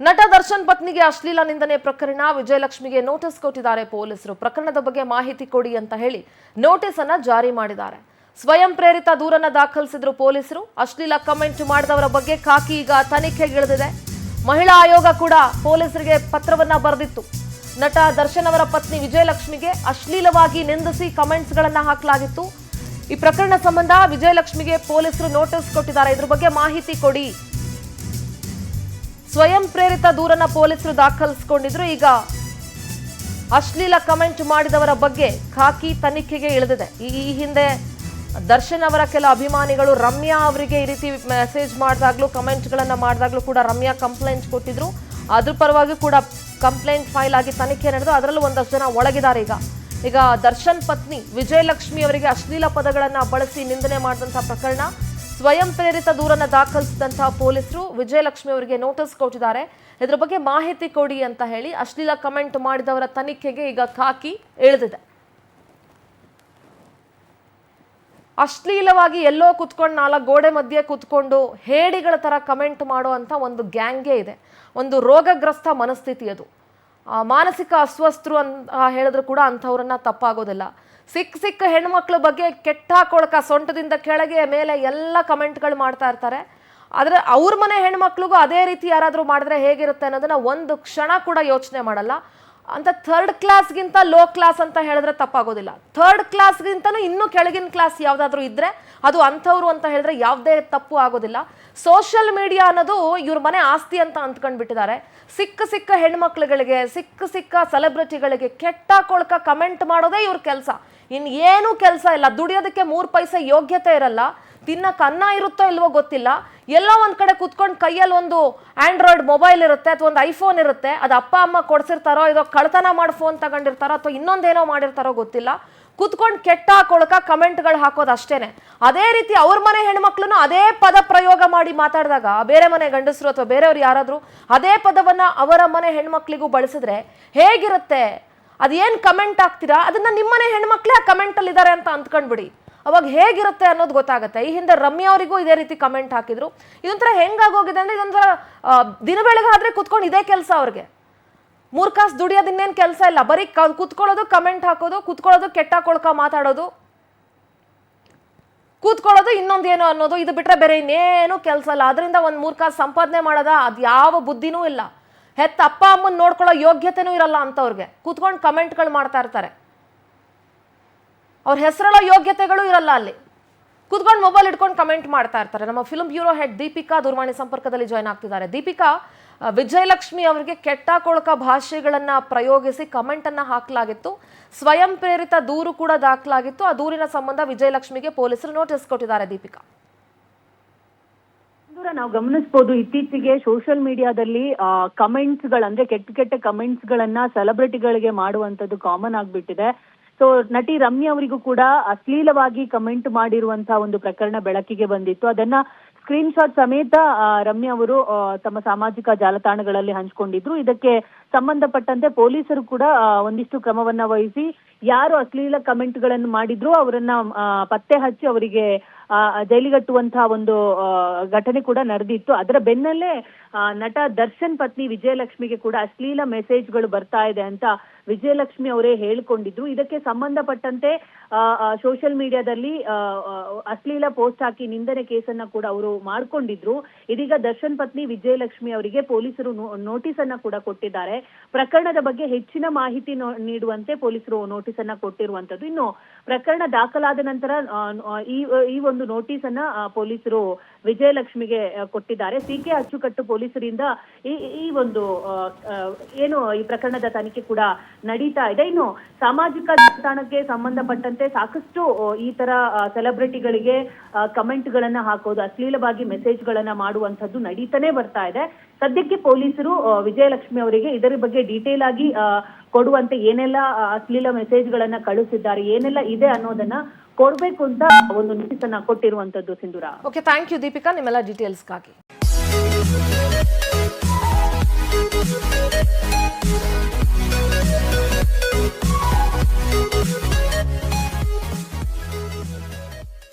ನಟ ದರ್ಶನ್ ಪತ್ನಿಗೆ ಅಶ್ಲೀಲ ನಿಂದನೆ ಪ್ರಕರಣ ವಿಜಯಲಕ್ಷ್ಮಿಗೆ ನೋಟಿಸ್ ಕೊಟ್ಟಿದ್ದಾರೆ ಪೊಲೀಸರು. ಪ್ರಕರಣದ ಬಗ್ಗೆ ಮಾಹಿತಿ ಕೊಡಿ ಅಂತ ಹೇಳಿ ನೋಟಿಸ್ ಅನ್ನ ಜಾರಿ ಮಾಡಿದ್ದಾರೆ. ಸ್ವಯಂ ಪ್ರೇರಿತ ದೂರನ್ನ ದಾಖಲಿಸಿದ್ರು ಪೊಲೀಸರು. ಅಶ್ಲೀಲ ಕಮೆಂಟ್ ಮಾಡಿದವರ ಬಗ್ಗೆ ಖಾಕಿ ಈಗ ತನಿಖೆಗಿಳಿದಿದೆ. ಮಹಿಳಾ ಆಯೋಗ ಕೂಡ ಪೊಲೀಸರಿಗೆ ಪತ್ರವನ್ನ ಬರೆದಿತ್ತು. ನಟ ದರ್ಶನ್ ಅವರ ಪತ್ನಿ ವಿಜಯಲಕ್ಷ್ಮಿಗೆ ಅಶ್ಲೀಲವಾಗಿ ನಿಂದಿಸಿ ಕಮೆಂಟ್ಸ್ ಗಳನ್ನ ಹಾಕಲಾಗಿತ್ತು. ಈ ಪ್ರಕರಣ ಸಂಬಂಧ ವಿಜಯಲಕ್ಷ್ಮಿಗೆ ಪೊಲೀಸರು ನೋಟಿಸ್ ಕೊಟ್ಟಿದ್ದಾರೆ. ಇದ್ರ ಬಗ್ಗೆ ಮಾಹಿತಿ ಕೊಡಿ. ಸ್ವಯಂ ಪ್ರೇರಿತ ದೂರನ್ನ ಪೊಲೀಸರು ದಾಖಲಿಸಿಕೊಂಡಿದ್ರು. ಈಗ ಅಶ್ಲೀಲ ಕಮೆಂಟ್ ಮಾಡಿದವರ ಬಗ್ಗೆ ಖಾಕಿ ತನಿಖೆಗೆ ಇಳಿದಿದೆ. ಈ ಹಿಂದೆ ದರ್ಶನ್ ಅವರ ಕೆಲ ಅಭಿಮಾನಿಗಳು ರಮ್ಯಾ ಅವರಿಗೆ ಈ ರೀತಿ ಮೆಸೇಜ್ ಮಾಡಿದಾಗ್ಲೂ ಕಮೆಂಟ್ಗಳನ್ನ ಮಾಡಿದಾಗ್ಲೂ ಕೂಡ ರಮ್ಯಾ ಕಂಪ್ಲೇಂಟ್ ಕೊಟ್ಟಿದ್ರು. ಅದ್ರ ಪರವಾಗಿ ಕೂಡ ಕಂಪ್ಲೇಂಟ್ ಫೈಲ್ ಆಗಿ ತನಿಖೆ ನಡೆದು ಅದರಲ್ಲೂ ಒಂದಷ್ಟು ಜನ ಒಳಗಿದ್ದಾರೆ. ಈಗ ದರ್ಶನ್ ಪತ್ನಿ ವಿಜಯಲಕ್ಷ್ಮಿ ಅವರಿಗೆ ಅಶ್ಲೀಲ ಪದಗಳನ್ನ ಬಳಸಿ ನಿಂದನೆ ಮಾಡಿದಂತಹ ಪ್ರಕರಣ, ಸ್ವಯಂ ಪ್ರೇರಿತ ದೂರನ್ನ ದಾಖಲಿಸಿದಂತಹ ಪೊಲೀಸರು ವಿಜಯಲಕ್ಷ್ಮಿ ಅವರಿಗೆ ನೋಟಿಸ್ ಕೊಟ್ಟಿದ್ದಾರೆ. ಇದರ ಬಗ್ಗೆ ಮಾಹಿತಿ ಕೊಡಿ ಅಂತ ಹೇಳಿ ಅಶ್ಲೀಲ ಕಮೆಂಟ್ ಮಾಡಿದವರ ತನಿಖೆಗೆ ಈಗ ಖಾಕಿ ಇಳಿದಿದೆ. ಅಶ್ಲೀಲವಾಗಿ ಎಲ್ಲೋ ಕುತ್ಕೊಂಡು 4 ಗೋಡೆ ಮಧ್ಯೆ ಕುತ್ಕೊಂಡು ಹೇಡಿಗಳ ತರ ಕಮೆಂಟ್ ಮಾಡುವಂತ ಒಂದು ಗ್ಯಾಂಗೇ ಇದೆ. ಒಂದು ರೋಗಗ್ರಸ್ತ ಮನಸ್ಥಿತಿ ಅದು. ಮಾನಸಿಕ ಅಸ್ವಸ್ಥರು ಅಂತ ಹೇಳಿದ್ರು ಕೂಡ ಅಂಥವ್ರನ್ನ ತಪ್ಪಾಗೋದಿಲ್ಲ. ಸಿಕ್ಕ ಹೆಣ್ಮಕ್ಳ ಬಗ್ಗೆ ಕೆಟ್ಟ ಕೊಳಕ ಸೊಂಟದಿಂದ ಕೆಳಗೆ ಮೇಲೆ ಎಲ್ಲ ಕಮೆಂಟ್ಗಳು ಮಾಡ್ತಾ ಇರ್ತಾರೆ. ಆದರೆ ಅವ್ರ ಮನೆ ಹೆಣ್ಮಕ್ಳಿಗೂ ಅದೇ ರೀತಿ ಯಾರಾದರೂ ಮಾಡಿದ್ರೆ ಹೇಗಿರುತ್ತೆ ಅನ್ನೋದನ್ನ ಒಂದು ಕ್ಷಣ ಕೂಡ ಯೋಚನೆ ಮಾಡಲ್ಲ. ಅಂತ 3rd ಕ್ಲಾಸ್ಗಿಂತ ಲೋ ಕ್ಲಾಸ್ ಅಂತ ಹೇಳಿದ್ರೆ ತಪ್ಪಾಗೋದಿಲ್ಲ. 3rd ಕ್ಲಾಸ್ಗಿಂತನೂ ಇನ್ನೂ ಕೆಳಗಿನ ಕ್ಲಾಸ್ ಯಾವುದಾದ್ರೂ ಇದ್ರೆ ಅದು ಅಂಥವ್ರು ಅಂತ ಹೇಳಿದ್ರೆ ಯಾವುದೇ ತಪ್ಪು ಆಗೋದಿಲ್ಲ. ಸೋಷಿಯಲ್ ಮೀಡಿಯಾ ಅನ್ನೋದು ಇವ್ರ ಮನೆ ಆಸ್ತಿ ಅಂತ ಅಂದ್ಕೊಂಡ್ಬಿಟ್ಟಿದ್ದಾರೆ. ಸಿಕ್ಕ ಹೆಣ್ಮಕ್ಳುಗಳಿಗೆ ಸಿಕ್ಕ ಸೆಲೆಬ್ರಿಟಿಗಳಿಗೆ ಕೆಟ್ಟ ಕೊಳಕ ಕಮೆಂಟ್ ಮಾಡೋದೇ ಇವ್ರ ಕೆಲಸ. ಇನ್ನೇನು ಕೆಲಸ ಇಲ್ಲ. ದುಡಿಯೋದಕ್ಕೆ 3 ಪೈಸೆ ಯೋಗ್ಯತೆ ಇರಲ್ಲ. ತಿನ್ನಕ್ಕೆ ಅನ್ನ ಇರುತ್ತೋ ಇಲ್ವೋ ಗೊತ್ತಿಲ್ಲ. ಎಲ್ಲೋ ಒಂದ್ ಕಡೆ ಕುತ್ಕೊಂಡು ಕೈಯಲ್ಲಿ ಒಂದು ಆಂಡ್ರಾಯ್ಡ್ ಮೊಬೈಲ್ ಇರುತ್ತೆ ಅಥವಾ ಒಂದು ಐಫೋನ್ ಇರುತ್ತೆ. ಅದು ಅಪ್ಪ ಅಮ್ಮ ಕೊಡ್ಸಿರ್ತಾರೋ, ಇದೋ ಕಳ್ತನ ಮಾಡಿ ಫೋನ್ ತಗೊಂಡಿರ್ತಾರೋ ಅಥವಾ ಇನ್ನೊಂದೇನೋ ಮಾಡಿರ್ತಾರೋ ಗೊತ್ತಿಲ್ಲ. ಕುತ್ಕೊಂಡು ಕೆಟ್ಟ ಕೊಳಕ ಕಮೆಂಟ್ಗಳು ಹಾಕೋದು ಅಷ್ಟೇನೆ. ಅದೇ ರೀತಿ ಅವ್ರ ಮನೆ ಹೆಣ್ಮಕ್ಳನ್ನು ಅದೇ ಪದ ಪ್ರಯೋಗ ಮಾಡಿ ಮಾತಾಡಿದಾಗ ಬೇರೆ ಮನೆ ಗಂಡಸರು ಅಥವಾ ಬೇರೆಯವ್ರು ಯಾರಾದ್ರೂ ಅದೇ ಪದವನ್ನ ಅವರ ಮನೆ ಹೆಣ್ಮಕ್ಳಿಗೂ ಬಳಸಿದ್ರೆ ಹೇಗಿರುತ್ತೆ? ಅದೇನ್ ಕಮೆಂಟ್ ಹಾಕ್ತೀರಾ ಅದನ್ನ ನಿಮ್ಮನೆ ಹೆಣ್ಮಕ್ಳೇ ಆ ಕಮೆಂಟ್ ಅಲ್ಲಿ ಇದ್ದಾರೆ ಅಂತ ಅಂದ್ಕೊಂಡ್ಬಿಡಿ. ಅವಾಗ ಹೇಗಿರುತ್ತೆ ಅನ್ನೋದು ಗೊತ್ತಾಗುತ್ತೆ. ಈ ಹಿಂದೆ ರಮ್ಯಾ ಅವರಿಗೂ ಇದೇ ರೀತಿ ಕಮೆಂಟ್ ಹಾಕಿದ್ರು. ಇದೊಂಥರ ಹೆಂಗಾಗೋಗಿದೆ ಅಂದ್ರೆ ಇದೊಂಥರ ದಿನ ಬೆಳಗಾದ್ರೆ ಕುತ್ಕೊಂಡು ಇದೇ ಕೆಲಸ ಅವ್ರಿಗೆ. 3 ಕಾಸು ದುಡಿಯೋದು ಇನ್ನೇನು ಕೆಲಸ ಇಲ್ಲ. ಬರೀ ಕುತ್ಕೊಳ್ಳೋದು, ಕಮೆಂಟ್ ಹಾಕೋದು, ಕುತ್ಕೊಳ್ಳೋದು, ಕೆಟ್ಟ ಕೊಳಕ ಮಾತಾಡೋದು, ಕೂತ್ಕೊಳ್ಳೋದು, ಇನ್ನೊಂದೇನೋ ಅನ್ನೋದು, ಇದು ಬಿಟ್ರೆ ಬೇರೆ ಇನ್ನೇನು ಕೆಲಸ ಇಲ್ಲ. ಅದರಿಂದ ಒಂದು 3 ಕಾಸು ಸಂಪಾದನೆ ಮಾಡೋದ ಅದು ಯಾವ ಬುದ್ಧಿನೂ ಇಲ್ಲ. ಹೆತ್ತ ಅಪ್ಪ ಅಮ್ಮನ ನೋಡ್ಕೊಳ್ಳೋ ಯೋಗ್ಯತೆನೂ ಇರಲ್ಲ ಅಂತವ್ರಿಗೆ. ಕೂತ್ಕೊಂಡು ಕಮೆಂಟ್ಗಳು ಮಾಡ್ತಾ ಇರ್ತಾರೆ. ಅವ್ರ ಹೆಸರಲ್ಲ ಯೋಗ್ಯತೆಗಳು ಇರಲ್ಲ. ಅಲ್ಲಿ ಕೂತ್ಕೊಂಡು ಮೊಬೈಲ್ ಇಟ್ಕೊಂಡು ಕಮೆಂಟ್ ಮಾಡ್ತಾ ಇರ್ತಾರೆ. ನಮ್ಮ ಫಿಲ್ಮ್ ಬ್ಯೂರೋ ಹೆಡ್ ದೀಪಿಕಾ ದೂರವಾಣಿ ಸಂಪರ್ಕದಲ್ಲಿ ಜಾಯ್ನ್ ಆಗ್ತಿದ್ದಾರೆ. ದೀಪಿಕಾ, ವಿಜಯಲಕ್ಷ್ಮಿ ಅವರಿಗೆ ಕೆಟ್ಟ ಕೊಳಕ ಭಾಷೆಗಳನ್ನ ಪ್ರಯೋಗಿಸಿ ಕಮೆಂಟ್ ಅನ್ನ ಹಾಕಲಾಗಿತ್ತು. ಸ್ವಯಂ ಪ್ರೇರಿತ ದೂರು ಕೂಡ ದಾಖಲಾಗಿತ್ತು. ಆ ದೂರಿನ ಸಂಬಂಧ ವಿಜಯಲಕ್ಷ್ಮಿಗೆ ಪೊಲೀಸರು ನೋಟಿಸ್ ಕೊಟ್ಟಿದ್ದಾರೆ. ದೀಪಿಕಾ, ನಾವು ಗಮನಿಸಬಹುದು, ಇತ್ತೀಚೆಗೆ ಸೋಷಿಯಲ್ ಮೀಡಿಯಾದಲ್ಲಿ ಕಮೆಂಟ್ಸ್ ಗಳಂದ್ರೆ ಕೆಟ್ಟ ಕಮೆಂಟ್ಸ್ ಗಳನ್ನ ಸೆಲೆಬ್ರಿಟಿಗಳಿಗೆ ಮಾಡುವಂತದ್ದು ಕಾಮನ್ ಆಗ್ಬಿಟ್ಟಿದೆ. ಸೊ ನಟಿ ರಮ್ಯಾ ಅವರಿಗೂ ಕೂಡ ಅಶ್ಲೀಲವಾಗಿ ಕಮೆಂಟ್ ಮಾಡಿರುವಂತಹ ಒಂದು ಪ್ರಕರಣ ಬೆಳಕಿಗೆ ಬಂದಿತ್ತು. ಅದನ್ನ ಸ್ಕ್ರೀನ್ ಶಾಟ್ ಸಮೇತ ರಮ್ಯಾ ಅವರು ತಮ್ಮ ಸಾಮಾಜಿಕ ಜಾಲತಾಣಗಳಲ್ಲಿ ಹಂಚಿಕೊಂಡಿದ್ರು. ಇದಕ್ಕೆ ಸಂಬಂಧಪಟ್ಟಂತೆ ಪೊಲೀಸರು ಕೂಡ ಒಂದಿಷ್ಟು ಕ್ರಮವನ್ನ ವಹಿಸಿ ಯಾರು ಅಶ್ಲೀಲ ಕಮೆಂಟ್ ಗಳನ್ನು ಮಾಡಿದ್ರು ಅವರನ್ನ ಪತ್ತೆ ಹಚ್ಚಿ ಅವರಿಗೆ ಜೈಲಿಗಟ್ಟುವಂತಹ ಒಂದು ಘಟನೆ ಕೂಡ ನಡೆದಿತ್ತು. ಅದರ ಬೆನ್ನಲ್ಲೇ ನಟ ದರ್ಶನ್ ಪತ್ನಿ ವಿಜಯಲಕ್ಷ್ಮಿಗೆ ಕೂಡ ಅಶ್ಲೀಲ ಮೆಸೇಜ್ಗಳು ಬರ್ತಾ ಇದೆ ಅಂತ ವಿಜಯಲಕ್ಷ್ಮಿ ಅವರೇ ಹೇಳಿಕೊಂಡಿದ್ರು. ಇದಕ್ಕೆ ಸಂಬಂಧಪಟ್ಟಂತೆ ಸೋಷಿಯಲ್ ಮೀಡಿಯಾದಲ್ಲಿ ಅಶ್ಲೀಲ ಪೋಸ್ಟ್ ಹಾಕಿ ನಿಂದನೆ ಕೇಸನ್ನ ಕೂಡ ಅವರು ಮಾಡ್ಕೊಂಡಿದ್ರು. ಇದೀಗ ದರ್ಶನ್ ಪತ್ನಿ ವಿಜಯಲಕ್ಷ್ಮಿ ಅವರಿಗೆ ಪೊಲೀಸರು ನೋಟಿಸ್ ಅನ್ನ ಕೂಡ ಕೊಟ್ಟಿದ್ದಾರೆ. ಪ್ರಕರಣದ ಬಗ್ಗೆ ಹೆಚ್ಚಿನ ಮಾಹಿತಿ ನೀಡುವಂತೆ ಪೊಲೀಸರು ನೋಟಿಸ್ ಅನ್ನ ಕೊಟ್ಟಿರುವಂತದ್ದು. ಇನ್ನು ಪ್ರಕರಣ ದಾಖಲಾದ ನಂತರ ಈ ಒಂದು ನೋಟಿಸ್ ಅನ್ನ ಪೊಲೀಸರು ವಿಜಯಲಕ್ಷ್ಮಿಗೆ ಕೊಟ್ಟಿದ್ದಾರೆ. ಸಿಕೆ ಅಚ್ಚುಕಟ್ಟು ಪೊಲೀಸರಿಂದ ಈ ಒಂದು ಏನು ಈ ಪ್ರಕರಣದ ತನಿಖೆ ಕೂಡ ನಡೀತಾ ಇದೆ. ಇನ್ನು ಸಾಮಾಜಿಕ ಜಾಲತಾಣಕ್ಕೆ ಸಂಬಂಧಪಟ್ಟಂತೆ ಸಾಕಷ್ಟು ಈ ತರ ಸೆಲೆಬ್ರಿಟಿಗಳಿಗೆ ಕಮೆಂಟ್ ಗಳನ್ನ ಹಾಕೋದು, ಅಶ್ಲೀಲವಾಗಿ ಮೆಸೇಜ್ ಗಳನ್ನ ಮಾಡುವಂತದ್ದು ನಡೀತಾನೆ ಬರ್ತಾ ಇದೆ. ಸದ್ಯಕ್ಕೆ ಪೊಲೀಸರು ವಿಜಯಲಕ್ಷ್ಮಿ ಅವರಿಗೆ ಇದರ ಬಗ್ಗೆ ಡೀಟೇಲ್ ಆಗಿ ಕೊಡುವಂತೆ ಏನೆಲ್ಲ ಅಶ್ಲೀಲ ಮೆಸೇಜ್ ಗಳನ್ನ ಕಳಿಸಿದ್ದಾರೆ, ಏನೆಲ್ಲ ಇದೆ ಅನ್ನೋದನ್ನ ಕೊಡ್ಬೇಕು ಅಂತ ಒಂದು ನೋಟಿಸ್ ಅನ್ನ ಕೊಟ್ಟಿರುವಂತದ್ದು. ಸಿಂಧೂರ, ಓಕೆ, ಥ್ಯಾಂಕ್ ಯು ದೀಪಿಕಾ ನಿಮ್ಮೆಲ್ಲ ಡೀಟೇಲ್ಸ್ಗಾಗಿ.